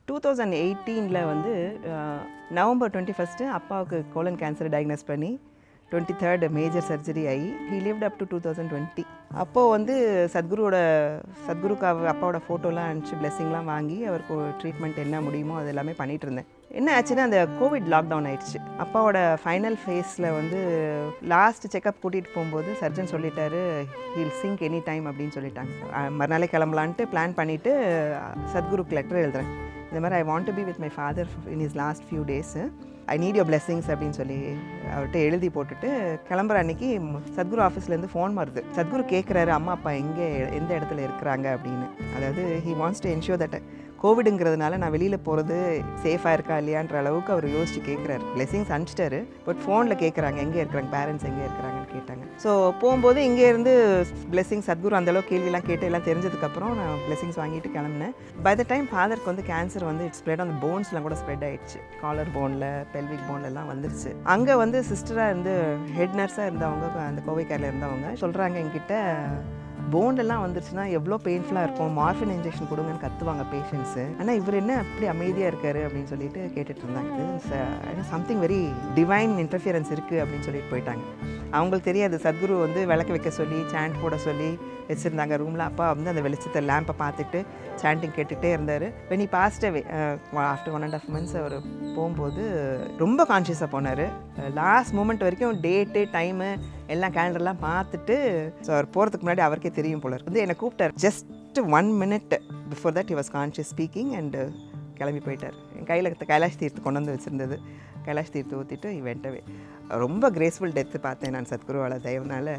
2018 வந்து நவம்பர் 21 அப்பாவுக்கு colon cancer diagnose பண்ணி 23rd மேஜர் சர்ஜரி ஆகி ஹீ லிவ்ட் அப் டு 2020. அப்போது வந்து சத்குருக்கு அப்பாவோட ஃபோட்டோலாம் அனுப்பிச்சு பிளெஸிங்லாம் வாங்கி அவருக்கு ட்ரீட்மெண்ட் என்ன முடியுமோ அது எல்லாமே பண்ணிகிட்டு இருந்தேன். என்ன ஆச்சுன்னா அந்த கோவிட் லாக்டவுன் ஆயிடுச்சு. அப்பாவோட ஃபைனல் ஃபேஸில் வந்து லாஸ்ட் செக்கப் கூட்டிகிட்டு போகும்போது சர்ஜன் சொல்லிட்டாரு ஹீல் சிங்க் எனி டைம் அப்படின்னு சொல்லிட்டாங்க. மறுநாளே கிளம்பலான்ட்டு பிளான் பண்ணிவிட்டு சத்குருக்கு லெட்டர் எழுதுறேன். இந்த மாதிரி I want to be with my father in his last few days, I need your blessings அப்படின்னு சொல்லி அவர்கிட்ட எழுதி போட்டுட்டு கிளம்புற அன்றைக்கி சத்குரு ஆஃபீஸ்லேருந்து ஃபோன் வருது. சத்குரு கேட்குறாரு அம்மா அப்பா எந்த இடத்துல இருக்கிறாங்க அப்படின்னு. அதாவது he wants to ensure that கோவிடுங்கிறதுனால நான் வெளியில் போகிறது சேஃபாக இருக்கா இல்லையான்ற அளவுக்கு அவர் யோசிச்சு கேட்குறாரு. பிளெஸிங்ஸ் அனுப்பிச்சிட்டாரு, பட் ஃபோனில் கேட்குறாங்க எங்கே இருக்கிறாங்க, பேரண்ட்ஸ் எங்கே இருக்கிறாங்கன்னு கேட்டாங்க. ஸோ போகும்போது இங்கேருந்து பிளெஸிங்ஸ் சத்குரு அந்தளவுக்கு கேள்வியெல்லாம் கேட்டு எல்லாம் தெரிஞ்சதுக்கப்புறம் நான் பிளெஸிங்ஸ் வாங்கிட்டு கிளம்புனேன். பை த டைம் ஃபாதருக்கு வந்து கேன்சர் வந்து இட்ஸ் ஸ்ப்ரெட் அந்த போன்ஸ்லாம் கூட ஸ்ப்ரெட் ஆகிடுச்சு. காலர் போனில் பெல்விக் போன்லலாம் வந்துருச்சு. அங்கே வந்து சிஸ்டராக இருந்து ஹெட் நர்ஸாக இருந்தவங்க அந்த கோவை கேரில் இருந்தவங்க சொல்கிறாங்க என்கிட்ட போன்லாம் வந்துருச்சுன்னா எவ்வளோ பெயின்ஃபுல்லாக இருக்கும், மார்ஃபின் இன்ஜெக்ஷன் கொடுங்கன்னு கற்றுவாங்க பேஷண்ட்ஸு. ஆனால் இவர் என்ன அப்படி அமைதியாக இருக்காரு அப்படின்னு சொல்லிட்டு கேட்டுட்டு இருந்தாங்க. சம்திங் வெரி டிவைன் இன்டர்ஃபியரன்ஸ் இருக்குது அப்படின்னு சொல்லிட்டு போயிட்டாங்க. அவங்களுக்கு தெரியாது சத்குரு வந்து விளக்க வைக்க சொல்லி சாண்ட் போட சொல்லி வச்சுருந்தாங்க ரூமில். அப்பா வந்து அந்த வெளிச்சத்தை லேம்பை பார்த்துட்டு சாண்டிங் கேட்டுகிட்டே இருந்தார். When he past away after 1.5 months அவர் போகும்போது ரொம்ப கான்ஷியஸாக போனார். லாஸ்ட் மூமெண்ட் வரைக்கும் டேட்டு டைமு எல்லாம் கேலண்டர்லாம் பார்த்துட்டு ஸோ அவர் போகிறதுக்கு முன்னாடி அவருக்கே தெரியும் போல வந்து என்னை கூப்பிட்டார். Just 1 minute before that he was conscious speaking and கிளம்பி போயிட்டார். என் கையில் கைலாஷ் தீர்த்து கொண்டு வந்து வச்சுருந்தது. கைலாஷ் தீர்த்து ஊற்றிட்டு இவென்ட்டவே ரொம்ப கிரேஸ்ஃபுல் டெத்து பார்த்தேன் நான் சத்குருவால் தயவுனால.